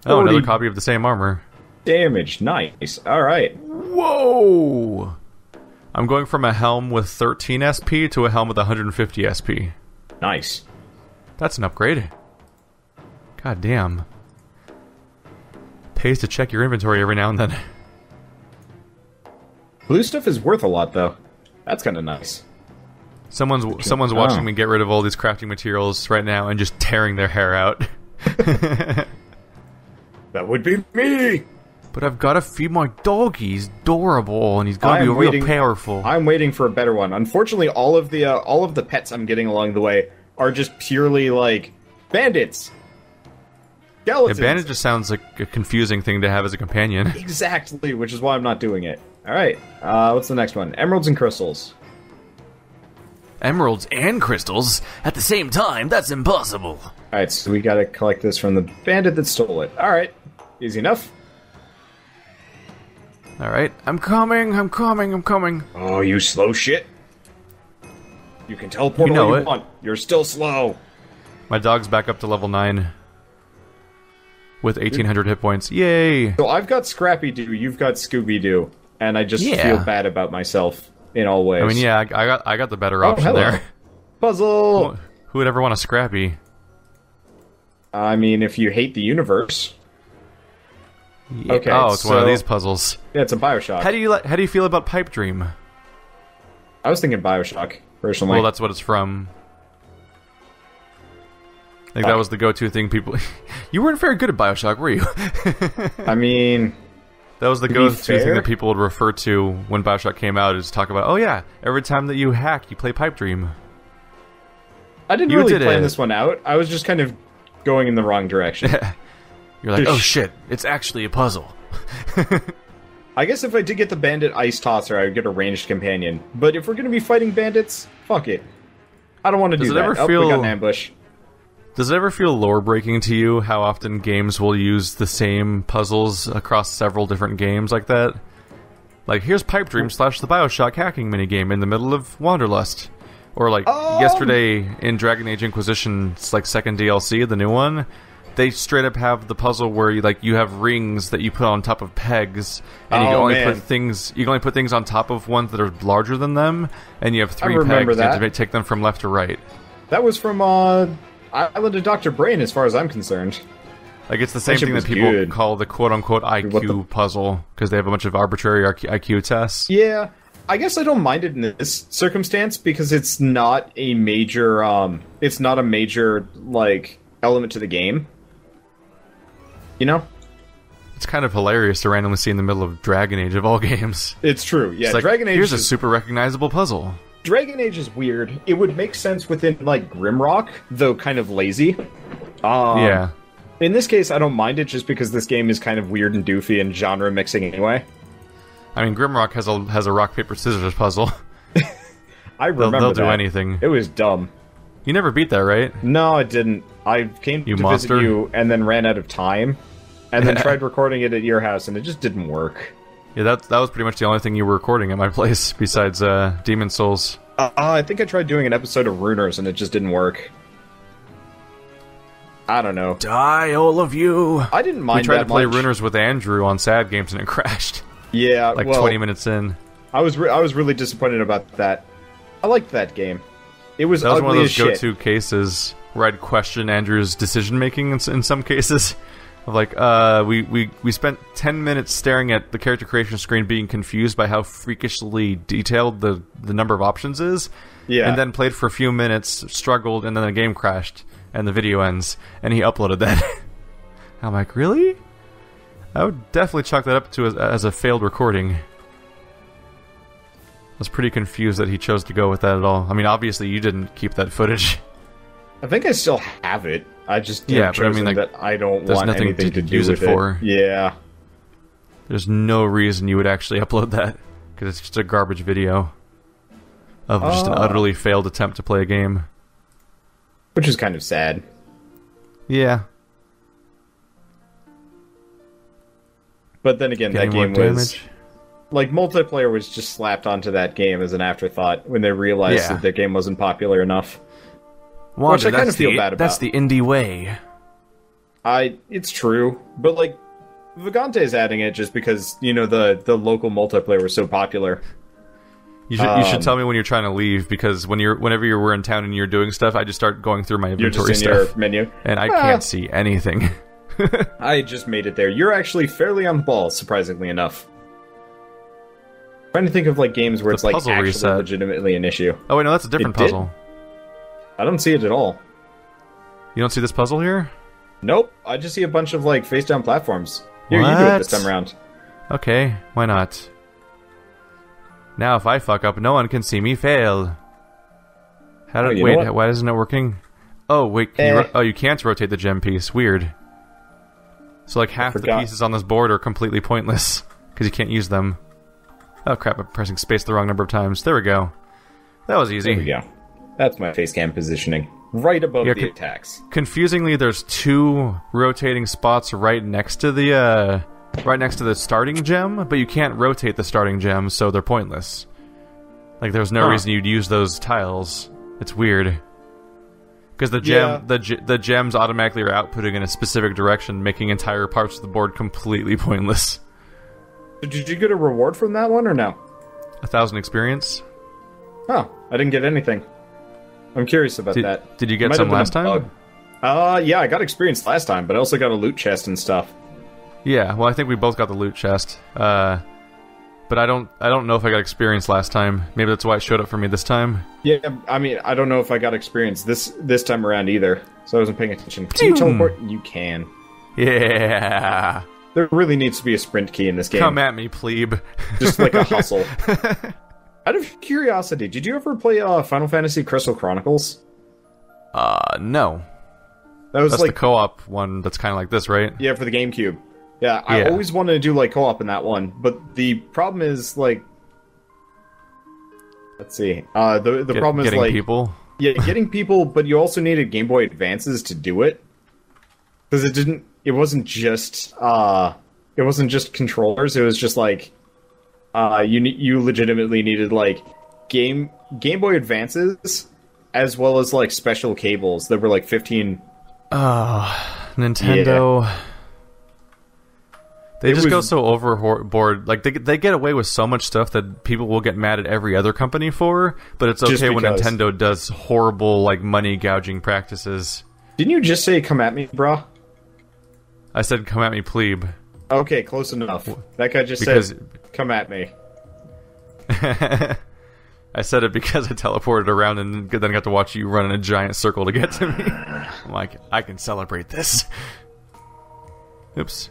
Oh, another copy of the same armor. Damage, nice. Alright. Whoa! I'm going from a helm with 13 SP to a helm with 150 SP. Nice. That's an upgrade. God damn. Pays to check your inventory every now and then. Blue stuff is worth a lot, though. That's kind of nice. Someone's watching me get rid of all these crafting materials right now and just tearing their hair out. That would be me! But I've got to feed my dog. He's adorable, and he's going to be real powerful. I'm waiting for a better one. Unfortunately, all of the pets I'm getting along the way are just purely, like, bandits. Skeletons. Yeah, bandit just sounds like a confusing thing to have as a companion. Exactly, which is why I'm not doing it. Alright, what's the next one? Emeralds and crystals. Emeralds and crystals at the same time? That's impossible. Alright, so we gotta collect this from the bandit that stole it. Alright, easy enough. Alright, I'm coming. Oh, you slow shit. You can teleport all you want. You're still slow. My dog's back up to level 9. With 1,800 hit points. Yay! So I've got Scrappy-Doo, you've got Scooby-Doo. And I just feel bad about myself in all ways. I mean, yeah, I got the better option there. Puzzle! Who would ever want a Scrappy? I mean, if you hate the universe. Yeah. Okay, oh, it's one of these puzzles. Yeah, it's a Bioshock. How do you feel about Pipe Dream? I was thinking Bioshock, personally. Well, that's what it's from. I think that was the go-to thing people... You weren't very good at Bioshock, were you? I mean... That was the go-to thing that people would refer to when Bioshock came out, is talk about, oh yeah, every time that you hack, you play Pipe Dream. I didn't really plan this one out. I was just kind of going in the wrong direction. You're like, oh shit, it's actually a puzzle. I guess if I did get the bandit ice tosser, I would get a ranged companion. But if we're going to be fighting bandits, fuck it. I don't want to do that. We got an ambush. Does it ever feel lore-breaking to you how often games will use the same puzzles across several different games like that? Like, here's Pipe Dream / the Bioshock hacking minigame in the middle of Wanderlust. Or like, yesterday in Dragon Age Inquisition's like second DLC, the new one, they straight up have the puzzle where you have rings that you put on top of pegs, and you can only put things on top of ones that are larger than them, and you have 3 pegs, and you have to take them from left to right. That was from Island of Dr. Brain, as far as I'm concerned. Like, it's the same thing that people call the quote-unquote IQ puzzle, because they have a bunch of arbitrary IQ tests. Yeah, I guess I don't mind it in this circumstance, because it's not a major, like, element to the game. You know? It's kind of hilarious to randomly see in the middle of Dragon Age of all games. It's true, yeah. It's like, Dragon Age here's a super recognizable puzzle. Dragon Age is weird. It would make sense within, like, Grimrock, though kind of lazy. Yeah. In this case, I don't mind it just because this game is kind of weird and doofy and genre mixing anyway. I mean, Grimrock has a rock, paper, scissors puzzle. I remember they'll do anything. It was dumb. You never beat that, right? No, I didn't. I came to visit you and then ran out of time, and then tried recording it at your house, and it just didn't work. Yeah, that was pretty much the only thing you were recording at my place, besides Demon Souls. I think I tried doing an episode of Runers, and it just didn't work. I don't know. Die, all of you! I didn't mind that much. We tried to play Runers with Andrew on Sad Games, and it crashed. Yeah, like 20 minutes in. I was really disappointed about that. I liked that game. It was ugly as shit. That was one of those go-to cases where I'd question Andrew's decision-making in some cases. Of like, we spent 10 minutes staring at the character creation screen being confused by how freakishly detailed the number of options is. Yeah. And then played for a few minutes, struggled, and then the game crashed, and the video ends, and he uploaded that. I'm like, really? I would definitely chalk that up to as a failed recording. I was pretty confused that he chose to go with that at all. I mean, obviously you didn't keep that footage. I think I still have it. I just but I mean, like, that I don't want anything to do with it. Yeah. There's no reason you would actually upload that, because it's just a garbage video of just an utterly failed attempt to play a game. Which is kind of sad. Yeah. But then again, that game was... Like, multiplayer was just slapped onto that game as an afterthought when they realized that their game wasn't popular enough. Which I kind of feel bad about. That's the indie way. It's true, but like Vagante is adding it just because the local multiplayer was so popular. You should tell me when you're trying to leave, because whenever you were in town and you're doing stuff, I just start going through my inventory you're just in your menu, and I can't see anything. I just made it there. You're actually fairly on the ball, surprisingly enough. I'm trying to think of like games where it's like actually reset. Legitimately an issue. Oh wait, no, that's a different puzzle. I don't see it at all. You don't see this puzzle here? Nope. I just see a bunch of like face-down platforms. Here, what? You do it this time around. Okay, why not? Now, if I fuck up, no one can see me fail. Wait, why isn't it working? Oh, wait, you can't rotate the gem piece. Weird. So, like, half the pieces on this board are completely pointless, because you can't use them. Oh, crap, I'm pressing space the wrong number of times. There we go. That was easy. There we go. That's my face cam positioning. Right above the attacks. Confusingly, there's 2 rotating spots right next to the starting gem, but you can't rotate the starting gem, so they're pointless. Like, there's no reason you'd use those tiles. It's weird. Because the gems automatically are outputting in a specific direction, making entire parts of the board completely pointless. Did you get a reward from that one, or no? 1,000 experience. Oh, I didn't get anything. I'm curious about that. Did you get some last time? Yeah, I got experience last time, but I also got a loot chest and stuff. Yeah, well, I think we both got the loot chest. But I don't know if I got experience last time. Maybe that's why it showed up for me this time. Yeah, I mean, I don't know if I got experience this time around either, so I wasn't paying attention. Can you teleport? You can. Yeah. There really needs to be a sprint key in this game. Come at me, plebe. Just like a hustle. Out of curiosity, did you ever play Final Fantasy Crystal Chronicles? No. That's like the co-op one that's kind of like this, right? Yeah, for the GameCube. Yeah, I always wanted to do like co-op in that one, but the problem is like, let's see, the problem is like people. Yeah, getting people, but you also needed Game Boy Advances to do it, because it wasn't just controllers. It was just like, you legitimately needed like Game Boy Advances as well as like special cables that were like 15. Nintendo. Yeah. They just go so overboard. Like, they get away with so much stuff that people will get mad at every other company for, but it's okay when Nintendo does horrible, like, money gouging practices. Didn't you just say, come at me, brah? I said, come at me, plebe. Okay, close enough. That guy just said, come at me. I said it because I teleported around and then got to watch you run in a giant circle to get to me. I'm like, I can celebrate this. Oops.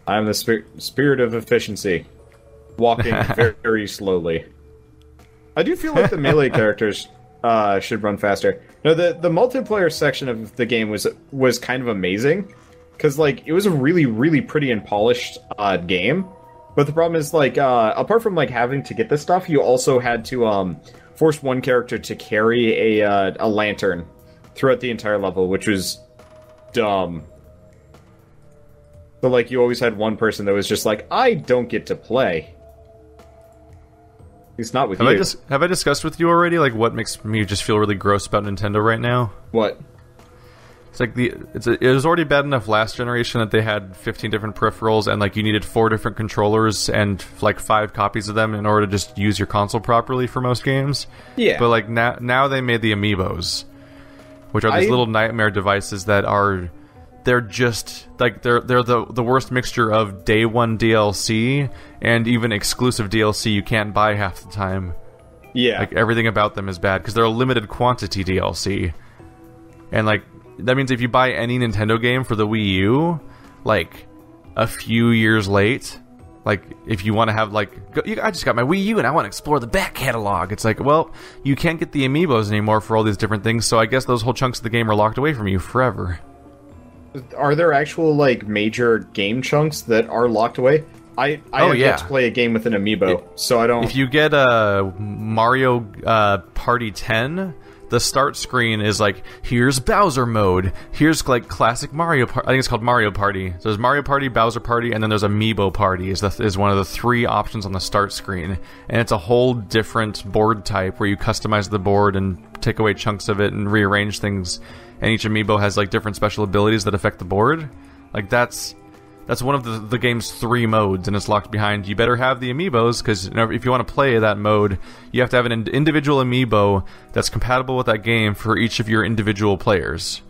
I'm the spirit of efficiency. Walking very slowly. I do feel like the melee characters should run faster. No, the multiplayer section of the game was kind of amazing. Because, like, it was a really, really pretty and polished game. But the problem is, like, apart from, like, having to get this stuff, you also had to force one character to carry a lantern throughout the entire level, which was dumb. So, like, you always had one person that was just like, I don't get to play. It's not with you. Have I discussed with you already, like, what makes me just feel really gross about Nintendo right now? What? It's like it was already bad enough last generation that they had 15 different peripherals and like you needed 4 different controllers and like 5 copies of them in order to just use your console properly for most games. Yeah. But like now they made the amiibos, which are these little nightmare devices that they're just like they're the worst mixture of day one DLC and even exclusive DLC you can't buy half the time. Yeah. Like everything about them is bad because they're a limited quantity DLC. And like that means if you buy any Nintendo game for the Wii U, like, a few years late, like, if you want to have, like, I just got my Wii U and I want to explore the back catalog. It's like, well, you can't get the amiibos anymore for all these different things, so I guess those whole chunks of the game are locked away from you forever. Are there actual, like, major game chunks that are locked away? I have yet to play a game with an amiibo, so I don't... If you get a Mario Party 10... The start screen is like, here's Bowser mode, here's like classic Mario Party. I think it's called Mario Party. So there's Mario Party, Bowser Party, and then there's Amiibo Party is one of the 3 options on the start screen. And it's a whole different board type where you customize the board and take away chunks of it and rearrange things. And each Amiibo has like different special abilities that affect the board. Like, that's one of the game's 3 modes, and it's locked behind. You better have the amiibos, because if you want to play that mode, you have to have an individual amiibo that's compatible with that game for each of your individual players.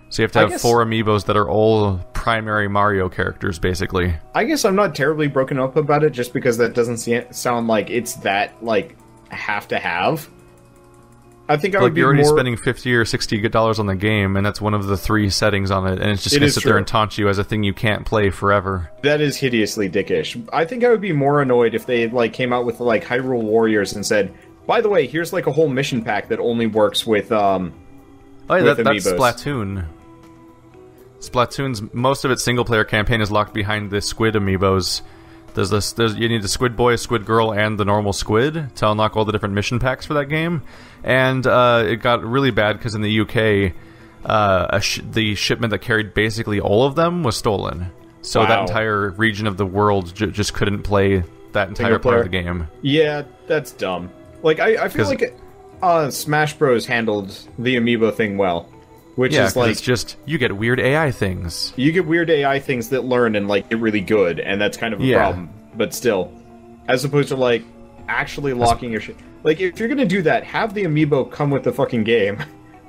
So you have to have 4 amiibos that are all primary Mario characters, basically. I guess I'm not terribly broken up about it, just because that doesn't sound like it's that, like, have to have. I think I would be you're already spending $50 or $60 on the game, and that's one of the 3 settings on it, and it's just going to sit there and taunt you as a thing you can't play forever. That is hideously dickish. I think I would be more annoyed if they like came out with like Hyrule Warriors and said, by the way, here's like a whole mission pack that only works with that's amiibos. Splatoon. Splatoon's most of its single player campaign is locked behind the squid amiibos. You need the Squid Boy, Squid Girl, and the normal squid to unlock all the different mission packs for that game. And it got really bad because in the UK, the shipment that carried basically all of them was stolen. So that entire region of the world just couldn't play that entire part of the game. Yeah, that's dumb. Like, I feel like Smash Bros. Handled the amiibo thing well. Which is like, it's just, you get weird AI things. You get weird AI things that learn and like get really good, and that's kind of a problem. But still, as opposed to like actually locking your shit. Like, if you're gonna do that, have the amiibo come with the fucking game.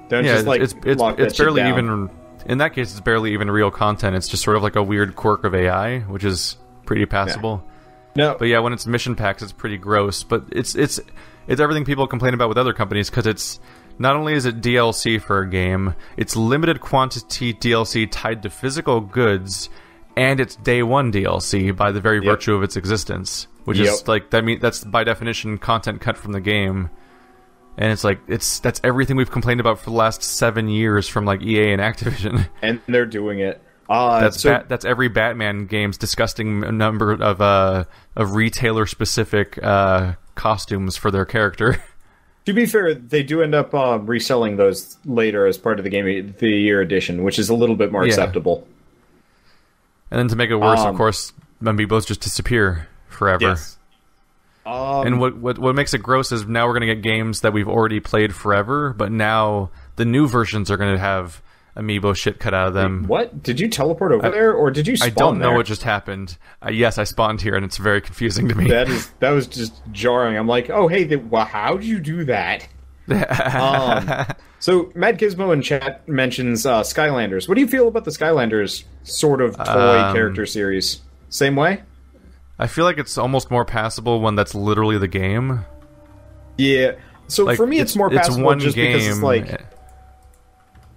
Don't just like lock that shit down. Even in that case, it's barely even real content. It's just sort of like a weird quirk of AI, which is pretty passable. Yeah. No, but yeah, when it's mission packs, it's pretty gross. But it's everything people complain about with other companies, because it's. Not only is it DLC for a game, it's limited quantity DLC tied to physical goods, and it's day 1 DLC by the very virtue of its existence. Which is like, that's by definition content cut from the game. And it's like, that's everything we've complained about for the last 7 years from like EA and Activision. And they're doing it. That's every Batman game's disgusting number of retailer specific costumes for their character. To be fair, they do end up reselling those later as part of the Game of the Year edition, which is a little bit more acceptable. And then to make it worse, of course, amiibos just disappear forever. Yes. And what makes it gross is now we're going to get games that we've already played forever, but now the new versions are going to have amiibo shit cut out of them. Wait, what? Did you teleport over there, or did you spawn there? I don't know what just happened. Yes, I spawned here, and it's very confusing to me. That was just jarring. I'm like, oh, hey, how did you do that? So, Mad Gizmo in chat mentions Skylanders. What do you feel about the Skylanders sort of toy character series? Same way? I feel like it's almost more passable when that's literally the game. Yeah. So, like, for me, it's more passable just because it's like...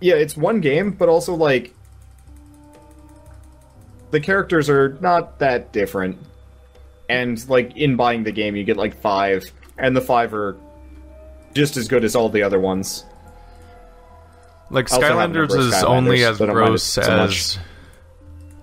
Yeah, it's one game, but also, like, the characters are not that different. And, like, in buying the game, you get, like, 5, and the 5 are just as good as all the other ones. Like, Skylanders is only as gross as...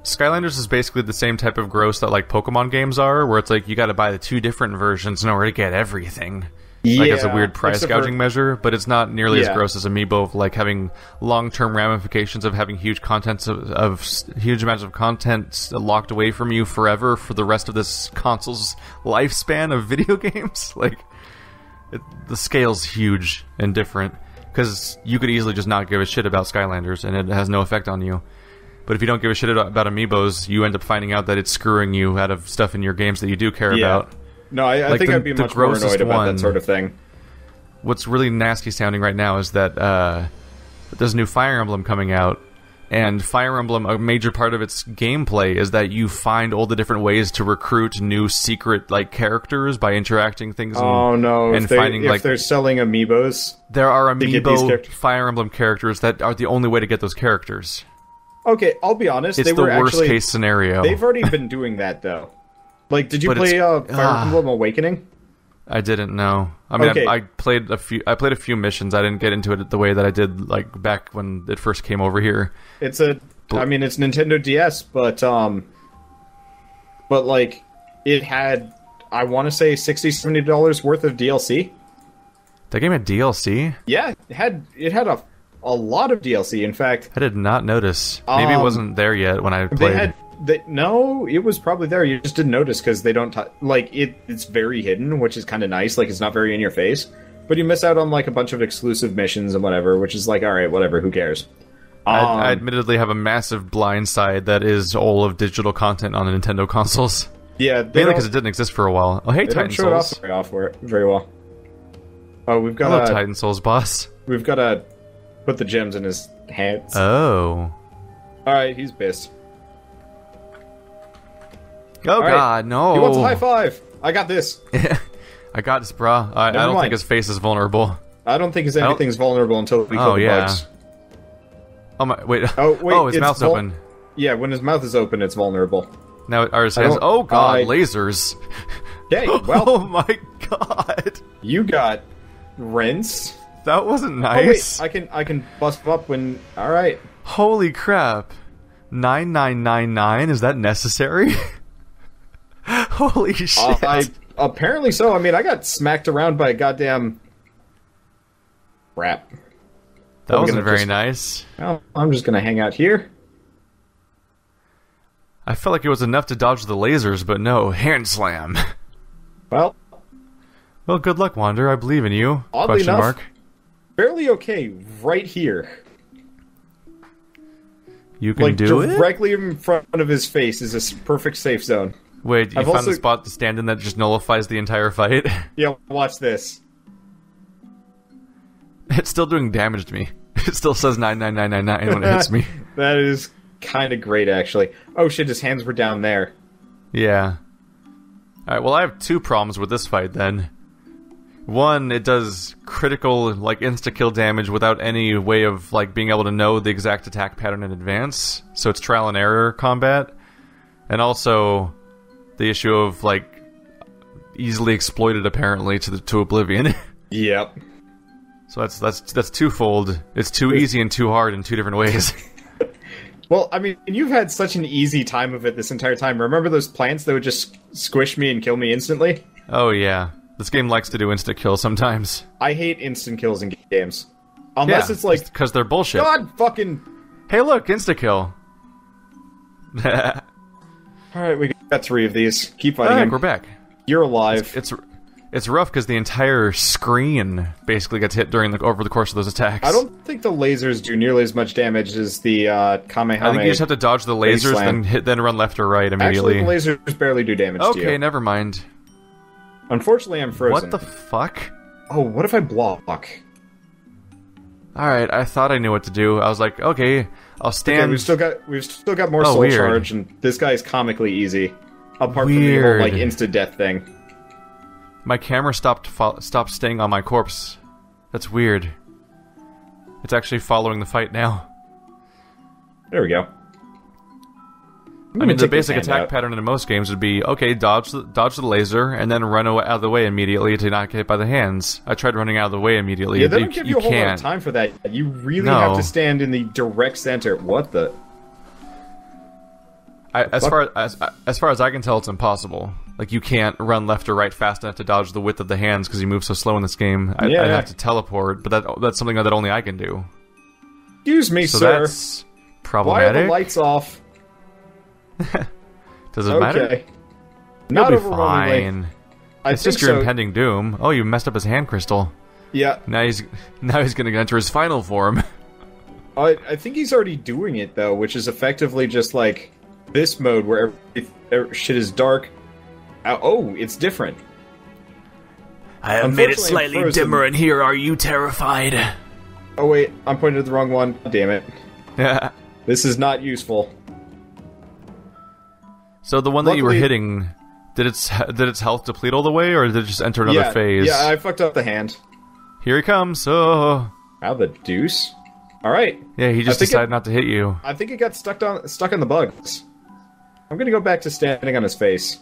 Skylanders is basically the same type of gross that, like, Pokemon games are, where it's like, you gotta buy the 2 different versions in order to get everything. Like, it's a weird price gouging measure, but it's not nearly as gross as Amiibo, of, like, having long-term ramifications of having huge amounts of content locked away from you forever for the rest of this console's lifespan of video games. Like, the scale's huge and different, because you could easily just not give a shit about Skylanders, and it has no effect on you. But if you don't give a shit about Amiibos, you end up finding out that it's screwing you out of stuff in your games that you do care about. No, I think I'd be much more annoyed about that sort of thing. What's really nasty sounding right now is that there's a new Fire Emblem coming out, and Fire Emblem, a major part of its gameplay is that you find all the different ways to recruit new secret like characters by interacting things. And if they're selling Amiibos, there are Amiibo Fire Emblem characters that are the only way to get those characters. Okay, I'll be honest. It's the worst case scenario. They've already been doing that though. Like, did you play Fire Emblem Awakening? I didn't know. I mean, I played a few missions. I didn't get into it the way that I did like back when it first came over here. It's Nintendo DS, but like it had, I want to say $60-$70 worth of DLC. That game had DLC? Yeah, it had a lot of DLC. In fact, I did not notice. Maybe it wasn't there yet when I played. No, it was probably there. You just didn't notice because they don't it's very hidden, which is kind of nice. Like, it's not very in your face, but you miss out on like a bunch of exclusive missions and whatever, which is like, all right, whatever, who cares? I admittedly have a massive blind side that is all of digital content on the Nintendo consoles. Yeah, mainly because it didn't exist for a while. Oh, hey, Titan Souls. They don't show it off very well. Oh, we've got Hello, Titan Souls boss. We've got to put the gems in his hands. Oh. Alright, he's pissed. Oh god, no. He wants a high five. I got this. I got this, brah. I don't think his face is vulnerable. I don't think anything's vulnerable until we kill the bugs. Oh my, wait. Oh, wait. Oh, his mouth's open. Yeah, when his mouth is open, it's vulnerable. Now are his hands... Oh god, lasers. Okay, well... Oh my god. You got rinse. That wasn't nice. Oh wait, I can bust him up when... Alright. Holy crap. 9999, is that necessary? Holy shit. Apparently so. I mean, I got smacked around by a goddamn... crap. That wasn't very nice. Well, I'm just gonna hang out here. I felt like it was enough to dodge the lasers, but no, hand slam. Well, good luck, Wander. I believe in you. Oddly enough, fairly okay right here. You can do it? Directly in front of his face is a perfect safe zone. Wait, you found the spot to stand in that just nullifies the entire fight? Yeah, watch this. It's still doing damage to me. It still says 99999 when it hits me. That is kind of great, actually. Oh shit, his hands were down there. Yeah. Alright, well I have two problems with this fight then. One, it does critical, like, insta-kill damage without any way of, like, being able to know the exact attack pattern in advance. So it's trial and error combat. And also, the issue of, like, easily exploited, apparently, to oblivion. Yep. So that's twofold. It's too easy and too hard in two different ways. Well, I mean, you've had such an easy time of it this entire time. Remember those plants that would just squish me and kill me instantly? Oh, yeah. This game likes to do insta-kill sometimes. I hate instant kills in games. Unless it's like... because they're bullshit. God fucking... Hey, look! Insta-kill! Alright, we got 3 of these. Keep fighting him. We're back. You're alive. It's rough because the entire screen basically gets hit over the course of those attacks. I don't think the lasers do nearly as much damage as the Kamehameha. I think you just have to dodge the lasers, then run left or right immediately. Actually, the lasers barely do damage to you. Okay, never mind. Unfortunately, I'm frozen. What the fuck? Oh, what if I block? Alright, I thought I knew what to do. I was like, okay, I'll stand... Okay, we've still got more soul charge, and this guy is comically easy. Apart from the whole, like, insta-death thing. My camera stopped staying on my corpse. That's weird. It's actually following the fight now. There we go. I mean, the basic attack pattern in most games would be, okay, dodge the laser, and then run out of the way immediately to not get hit by the hands. I tried running out of the way immediately. Yeah, they don't give you a whole lot of time for that. You really have to stand in the direct center. What the... As far as I can tell, it's impossible. Like, you can't run left or right fast enough to dodge the width of the hands because you move so slow in this game. I'd have to teleport, but that's something that only I can do. Excuse me, so sir. That's problematic. Why are the lights off? Does it matter? Not You'll be fine. It's just your impending doom. Oh, you messed up his hand crystal. Yeah. Now he's going to enter his final form. I think he's already doing it though, which is effectively just like this mode where shit is dark. Oh, it's different. I have made it slightly dimmer in here. Are you terrified? Oh wait, I'm pointing at the wrong one. Damn it. Yeah. This is not useful. So the one that you were hitting, did its health deplete all the way, or did it just enter another phase? Yeah, I fucked up the hand. Here he comes. Oh. How the deuce? All right. Yeah, he just decided not to hit you. I think it got stuck on the bugs. I'm gonna go back to standing on his face.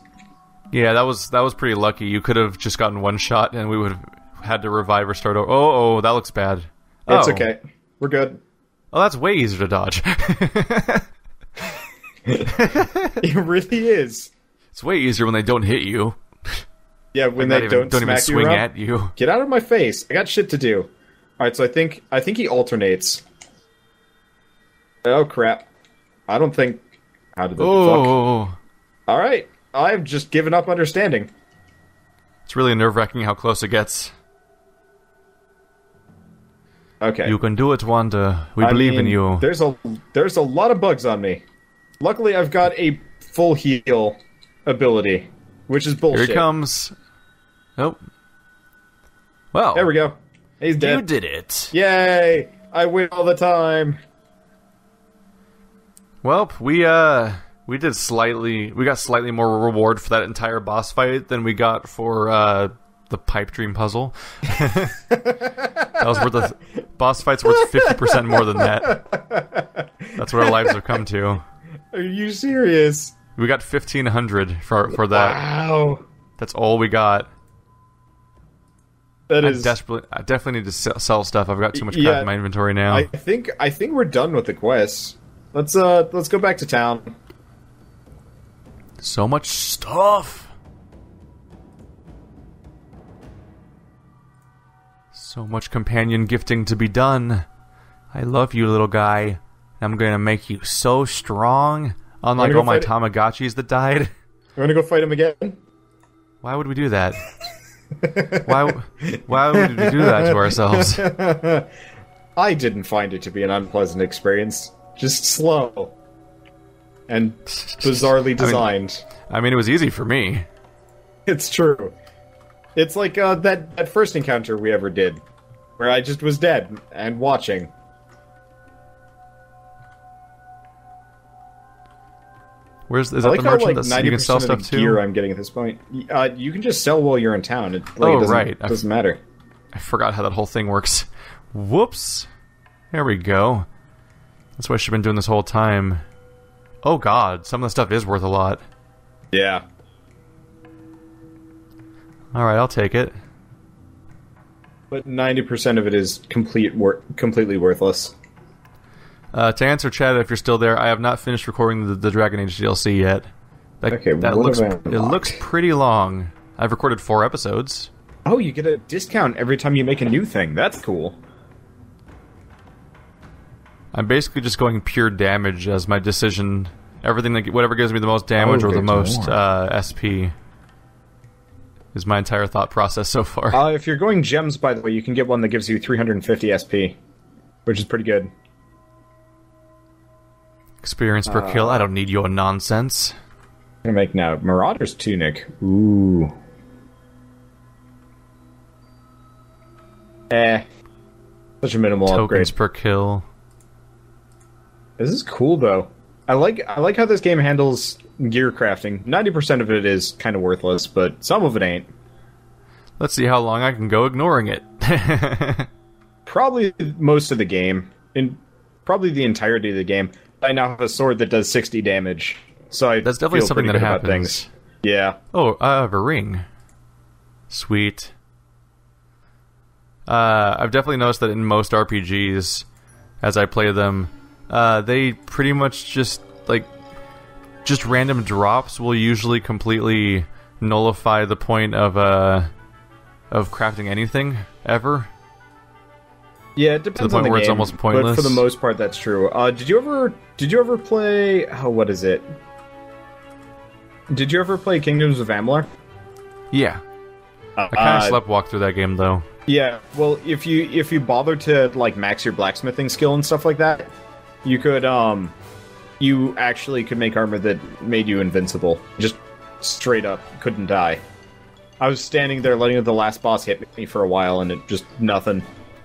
Yeah, that was pretty lucky. You could have just gotten one shot, and we would have had to revive or start over. Oh, that looks bad. It's okay. We're good. Oh, that's way easier to dodge. It really is. It's way easier when they don't hit you. Yeah, when they don't even swing at you. Get out of my face! I got shit to do. All right, so I think he alternates. Oh crap! I don't think. How did the fuck? All right, I've just given up understanding. It's really nerve-wracking how close it gets. Okay. You can do it, Wanda. We believe in you. There's a lot of bugs on me. Luckily, I've got a full heal ability, which is bullshit. Here he comes. Nope. Well. There we go. He's dead. You did it. Yay! I win all the time. Well, we got slightly more reward for that entire boss fight than we got for the pipe dream puzzle. That was worth the boss fight's worth 50% more than that. That's what our lives have come to. Are you serious? We got 1,500 for that. Wow. That's all we got. I definitely need to sell stuff. I've got too much crap in my inventory now. I think we're done with the quests. Let's go back to town. So much stuff. So much companion gifting to be done. I love you, little guy. I'm gonna make you so strong. Unlike all my Tamagotchis that died. You wanna go fight him again? Why would we do that? Why would we do that to ourselves? I didn't find it to be an unpleasant experience. Just slow. And bizarrely designed. I mean, it was easy for me. It's true. It's like that first encounter we ever did, where I just was dead and watching. Is that the merchant that you can sell stuff to? Gear I'm getting at this point. You can just sell while you're in town. It doesn't matter. I forgot how that whole thing works. Whoops. There we go. That's what I should have been doing this whole time. Oh god, some of the stuff is worth a lot. Yeah. Alright, I'll take it. But 90% of it is completely worthless. To answer chat, if you're still there, I have not finished recording the Dragon Age DLC yet. It looks pretty long. I've recorded 4 episodes. Oh, you get a discount every time you make a new thing. That's cool. I'm basically just going pure damage as my decision. Whatever gives me the most damage or the most SP is my entire thought process so far. If you're going gems, by the way, you can get one that gives you 350 SP, which is pretty good. Experience per kill. I don't need your nonsense. I'm gonna make now Marauder's Tunic. Ooh. Such a minimal tokens upgrade. Per kill. This is cool though. I like how this game handles gear crafting. 90% of it is kind of worthless, but some of it ain't. Let's see how long I can go ignoring it. Probably most of the game. Probably the entirety of the game. I now have a sword that does 60 damage. So that's definitely feel something that happens. Things. Yeah. Oh, I have a ring. Sweet. I've definitely noticed that in most RPGs, as I play them, they pretty much just random drops will usually completely nullify the point of crafting anything ever. Yeah, it depends to the point on the where game, it's almost pointless. But for the most part, that's true. Did you ever play? Oh, what is it? Did you ever play Kingdoms of Amalur? Yeah, I kind of sleptwalked through that game though. Yeah, well, if you bother to max your blacksmithing skill and stuff like that, you could you actually could make armor that made you invincible. Just straight up couldn't die. I was standing there letting the last boss hit me for a while, and it just nothing.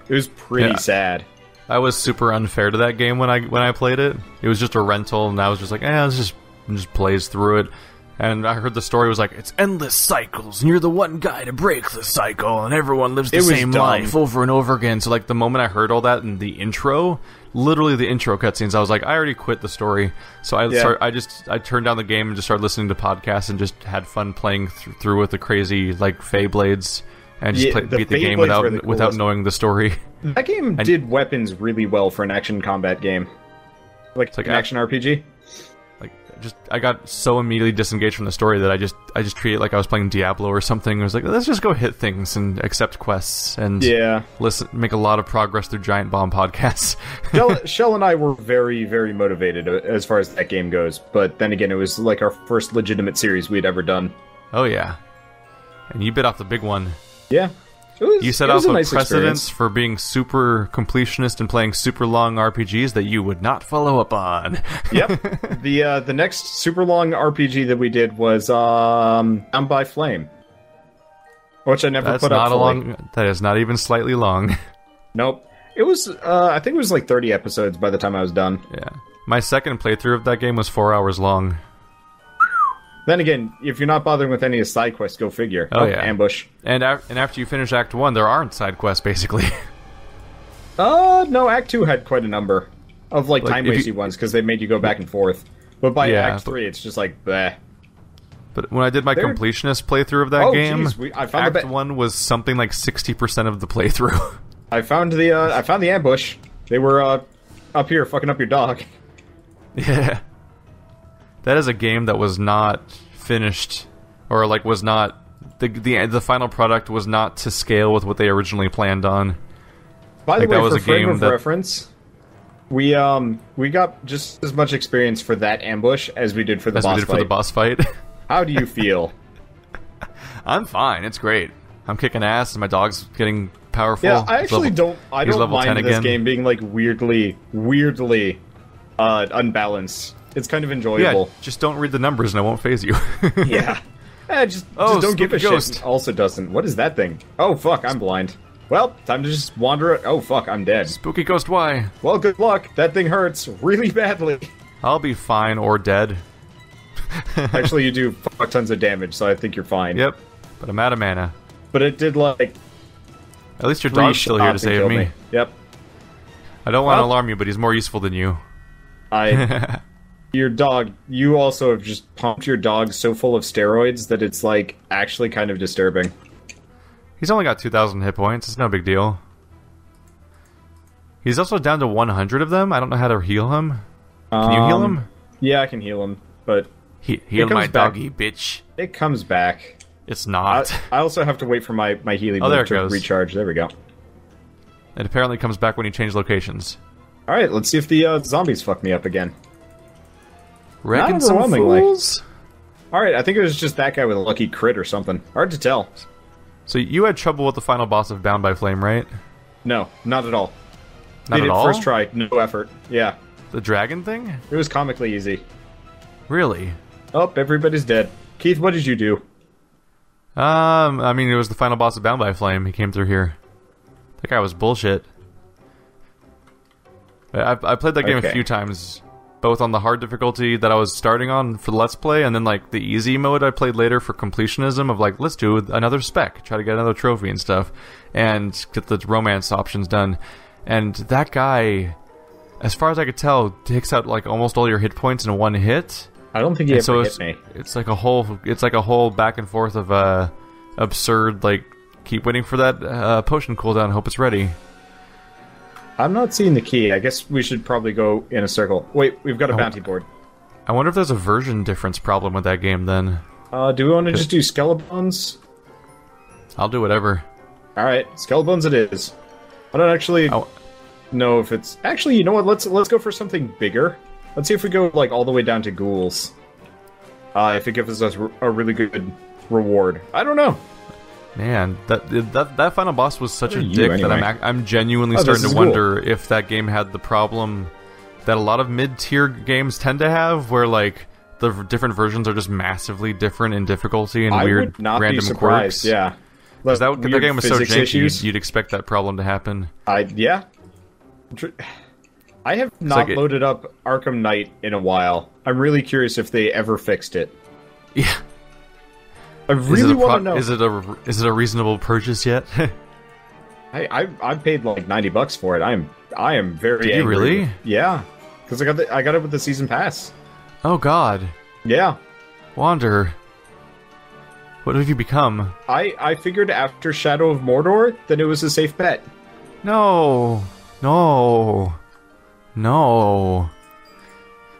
It was pretty sad. I was super unfair to that game when I played it. It was just a rental, and I was just like, let's just plays through it. And I heard the story was like, it's endless cycles, and you're the one guy to break the cycle, and everyone lives the same life over and over again. So the moment I heard all that in the intro, literally the intro cutscenes, I was like, I already quit the story. So I turned down the game and just started listening to podcasts and just had fun playing through with the crazy Fey Blades. And just beat the game without knowing the story. That game did weapons really well for an action combat game. Like an action RPG. I got so immediately disengaged from the story that I just treat it like I was playing Diablo or something. I was like, let's just go hit things and accept quests and make a lot of progress through Giant Bomb podcasts. Shell and I were very, very motivated as far as that game goes. But then again, it was like our first legitimate series we'd ever done. Oh yeah. And you bit off the big one. Yeah. You set it off was a nice precedence experience. for being super completionist and playing super long RPGs that you would not follow up on. Yep. The next super long RPG that we did was Bound by Flame, which I never That's put up not a fully. long. That is not even slightly long. Nope. It was. I think it was like 30 episodes by the time I was done. Yeah. My second playthrough of that game was 4 hours long. Then again, if you're not bothering with any of the side quests, go figure. Oh, yeah. Ambush. And after you finish Act 1, there aren't side quests, basically. No, Act 2 had quite a number of like Like, time if you- wasty ones because they made you go back and forth. But by Yeah, Act 3, it's just like bleh. But when I did my There- completionist playthrough of that Oh, game, jeez, I found Act 1 was something like 60% of the playthrough. I found the ambush. They were up here fucking up your dog. Yeah. That is a game that was not finished, or like was not the final product was not to scale with what they originally planned on. By the Like, way, that was for a frame game of that- reference, we got just as much experience for that ambush as we did for the As we boss did fight. for the boss fight. How do you feel? I'm fine. It's great. I'm kicking ass, and my dog's getting powerful. Yeah, I He's actually level- don't. I he's don't level 10 mind this again. game being like weirdly unbalanced. It's kind of Yeah, enjoyable. just don't read the numbers, and it won't phase you. Yeah. Just Oh, don't give a spooky ghost. shit. Also doesn't. What is that thing? Oh fuck, I'm blind. Well, time to just wander it. Oh fuck, I'm dead. Spooky Ghost, why? Well, good luck. That thing hurts really badly. I'll be fine or dead. Actually, you do fuck tons of damage, so I think you're fine. Yep, but I'm out of mana. But it did like At least your 3 dog's still here to shots and save killed me. Yep. I don't want to Well- alarm you, but he's more useful than you. Your dog. You also have just pumped your dog so full of steroids that it's like actually kind of disturbing. He's only got 2,000 hit points. It's no big deal. He's also down to 100 of them. I don't know how to heal him. Can you heal him? Yeah, I can heal him, but Heal comes my back. doggy, bitch. it comes back. It's I, not. I also have to wait for my healing Oh, there move it to goes. recharge. There we go. It apparently comes back when you change locations. All right, let's see if the zombies fuck me up again. Wrecking some overwhelmingly. fools? All right, I think it was just that guy with a lucky crit or something. Hard to tell. So you had trouble with the final boss of Bound by Flame, right? No, not at all. Not Did at it all? first try, no effort. Yeah, The dragon thing? it was comically easy. Really? Oh, everybody's dead. Keith, what did you do? I mean, it was the final boss of Bound by Flame. He came through here. That guy was bullshit. I played that game a Okay. few times, both on the hard difficulty that I was starting on for the Let's Play, and then like the easy mode I played later for completionism of like, let's do another spec, try to get another trophy and stuff, and get the romance options done. And that guy, as far as I could tell, takes out like almost all your hit points in one hit. I don't think he And ever so hit me. it's like a whole back and forth of absurd, like, keep waiting for that potion cooldown, hope it's ready. I'm not seeing the key. I guess we should probably go in a circle. Wait, we've got a bounty board. I wonder if there's a version difference problem with that game then. Do we want to just do Skelebones? I'll do whatever. Alright, Skelebones it is. I don't actually Oh. know if it's... Actually, you know what? Let's go for something bigger. Let's see if we go like all the way down to ghouls. If it gives us a really good reward. I don't know. Man, that final boss was such a What are you, dick that anyway? I'm genuinely Oh, this starting is to cool. wonder if that game had the problem that a lot of mid-tier games tend to have, where like the different versions are just massively different in difficulty and I weird would not random be surprised. quirks. Yeah, Because that Weird game was so physics janky, issues. you'd expect that problem to happen. Yeah. I have not like loaded up Arkham Knight in a while. I'm really curious if they ever fixed it. Yeah. I really want to know. Is it a reasonable purchase yet? I paid like $90 for it. I am very. Did you angry. really? Yeah, because I got it with the season pass. Oh God, Yeah, Wander, what have you become? I figured after Shadow of Mordor that it was a safe bet. No.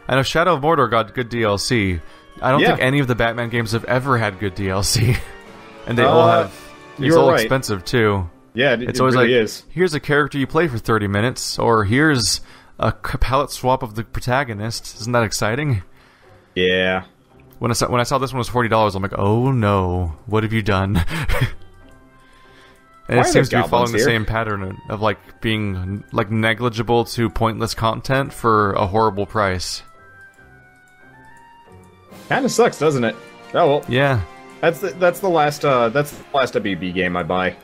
I know Shadow of Mordor got good DLC. I don't Yeah. think any of the Batman games have ever had good DLC, and they all have. It's you're all right. expensive too. Yeah, It's it always really like, is. here's a character you play for 30 minutes, or here's a palette swap of the protagonist. Isn't that exciting? Yeah. When I saw this one was $40, I'm like, oh no, what have you done? And Why it are seems there to be following the goblins here? same pattern of like being like negligible to pointless content for a horrible price. Kind of sucks, doesn't it? Oh well. Yeah. That's the last WB game I buy.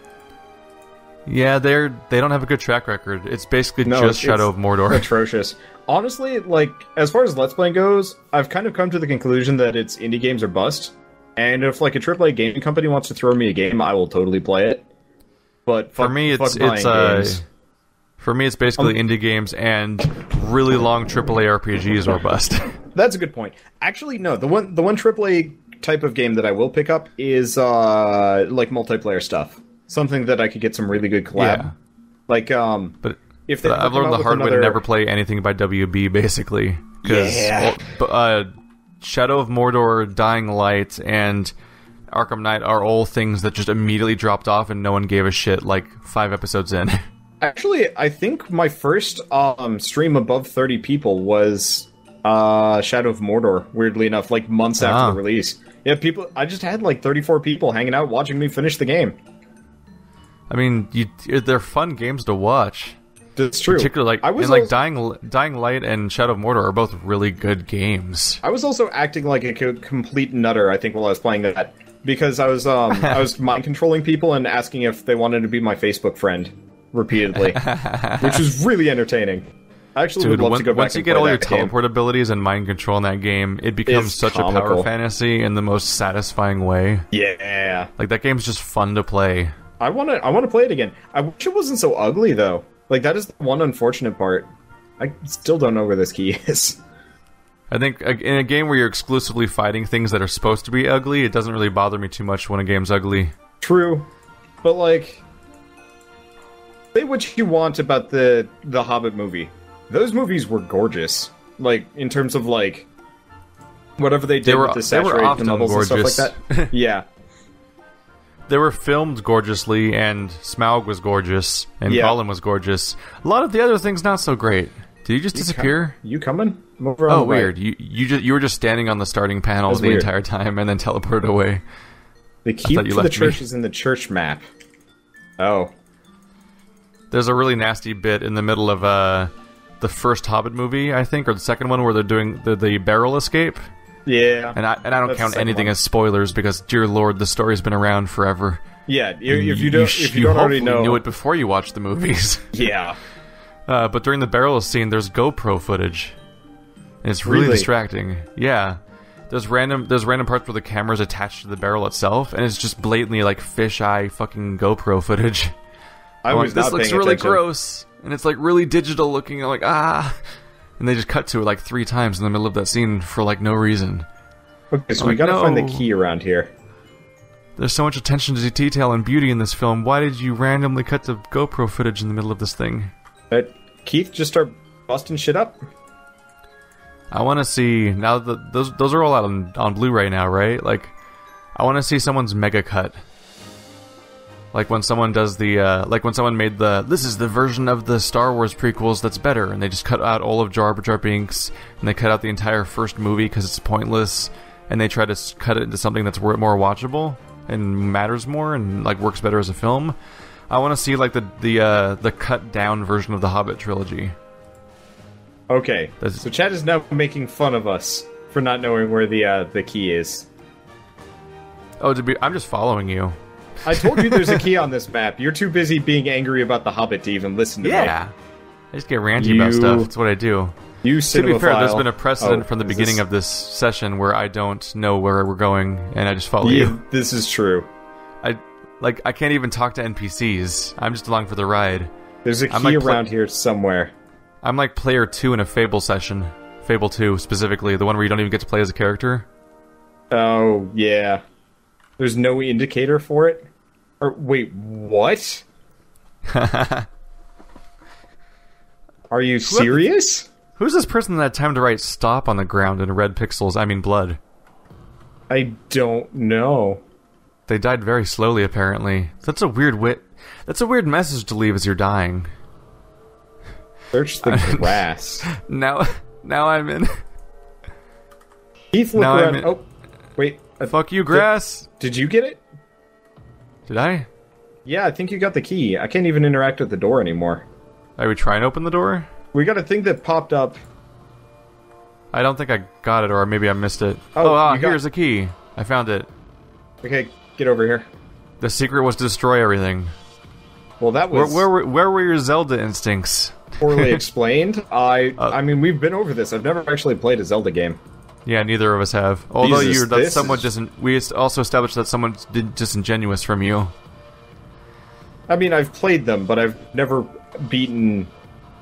Yeah, they don't have a good track record. It's basically No, just it's Shadow of Mordor. Atrocious. Honestly, like, as far as Let's Playing goes, I've kind of come to the conclusion that it's indie games or bust. And if, like, a AAA gaming company wants to throw me a game, I will totally play it. But For me, it's games. for me, it's basically indie games and really long AAA RPGs or bust. That's a good point. Actually, no, the one AAA type of game that I will pick up is, like, multiplayer stuff. Something that I could get some really good collab. Yeah. Like, But if they I've learned the hard way to never play anything by WB, basically. Yeah. Shadow of Mordor, Dying Light, and Arkham Knight are all things that just immediately dropped off and no one gave a shit like 5 episodes in. Actually, I think my first stream above 30 people was Shadow of Mordor, weirdly enough, like months after the release. Yeah, I just had like 34 people hanging out watching me finish the game. I mean, they're fun games to watch. That's true. Particularly, Dying Light and Shadow of Mordor are both really good games. I was also acting like a complete nutter, I think, while I was playing that. Because I was I was mind controlling people and asking if they wanted to be my Facebook friend repeatedly. Which was really entertaining. I actually would love to go back once you and get play all your that game. teleport abilities and mind control in that game, it becomes It's such a comical. power fantasy in the most satisfying way. Yeah. Like, that game's just fun to play. I wanna play it again. I wish it wasn't so ugly though. Like, that is the one unfortunate part. I still don't know where this key is. I think in a game where you're exclusively fighting things that are supposed to be ugly, it doesn't really bother me too much when a game's ugly. True. But like, say what you want about the Hobbit movie. Those movies were gorgeous. Like, in terms of like whatever they did with the saturated often levels gorgeous. and stuff like that. Yeah. They were filmed gorgeously, and Smaug was gorgeous, and Yeah. Colin was gorgeous. A lot of the other things not so great. Did you just disappear? You coming? I'm over on Oh, the right. weird. You were just standing on the starting panel That's the weird. entire time, and then teleported away. The key thought you to the left me. church is in the church map. Oh. There's a really nasty bit in the middle of the first Hobbit movie, I think, or the second one, where they're doing the barrel escape. Yeah. And I don't That's count the second anything one. as spoilers because, dear lord, the story's been around forever. Yeah, if you don't already know, knew it before you watched the movies. Yeah. But during the barrel scene, there's GoPro footage, and it's really distracting. Yeah, there's random parts where the camera's attached to the barrel itself, and it's just blatantly like fisheye fucking GoPro footage. This looks really gross, and it's like really digital looking. I'm like, and they just cut to it like 3 times in the middle of that scene for like no reason. Okay, so I'm we like, gotta find the no. key around here. There's so much attention to detail and beauty in this film. Why did you randomly cut to GoPro footage in the middle of this thing? Keith, just start busting shit up. I want to see now that those are all out on Blu-ray now, right? Like, I want to see someone's mega cut. Like when someone does when someone made this is the version of the Star Wars prequels that's better, and they just cut out all of Jar Jar Binks, and they cut out the entire first movie because it's pointless, and they try to cut it into something that's more watchable and matters more and like works better as a film. I want to see like the cut down version of the Hobbit trilogy. Okay, so Chad is now making fun of us for not knowing where the key is. Oh, I'm just following you. I told you there's a key on this map. You're too busy being angry about the Hobbit to even listen to me. Yeah, I just get ranty about stuff. That's what I do. You To be fair, there's been a cinemaphile. precedent from the beginning of this session where I don't know where we're going, and I just follow you. This is true. I can't even talk to NPCs. I'm just along for the ride. There's a key around here somewhere. I'm like player 2 in a Fable session. Fable 2, specifically. The one where you don't even get to play as a character. Oh, yeah. There's no indicator for it? Or, wait, what? Are you serious? Who's this person that had time to write stop on the ground in red pixels? I mean blood. I don't know. They died very slowly, apparently. That's a weird That's a weird message to leave as you're dying. Search the grass. Now I'm in. Keith, look Now I'm around. in. Oh, wait. Fuck you, grass. Did you get it? Did I? Yeah, I think you got the key. I can't even interact with the door anymore. Are we trying to open the door? We got a thing that popped up. I don't think I got it, or maybe I missed it. Here's a key. I found it. Okay, get over here. The secret was to destroy everything. Well, that was... Where were your Zelda instincts? Poorly explained. I mean, we've been over this. I've never actually played a Zelda game. Yeah, neither of us have. Although Jesus, we also established that someone's disingenuous from you. I mean, I've played them, but I've never beaten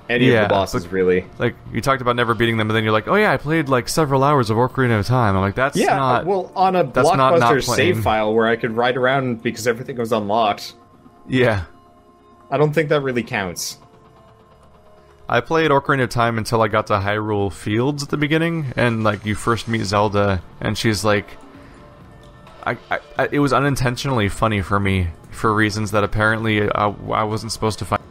any of the bosses, really. Like, you talked about never beating them, and then you're like, oh yeah, I played like several hours of Ocarina of Time. I'm like, that's not... well, on a Blockbuster save file where I could ride around because everything was unlocked. Yeah. I don't think that really counts. I played Ocarina of Time until I got to Hyrule Fields at the beginning, and like you first meet Zelda, and she's like, it was unintentionally funny for me for reasons that apparently I wasn't supposed to find.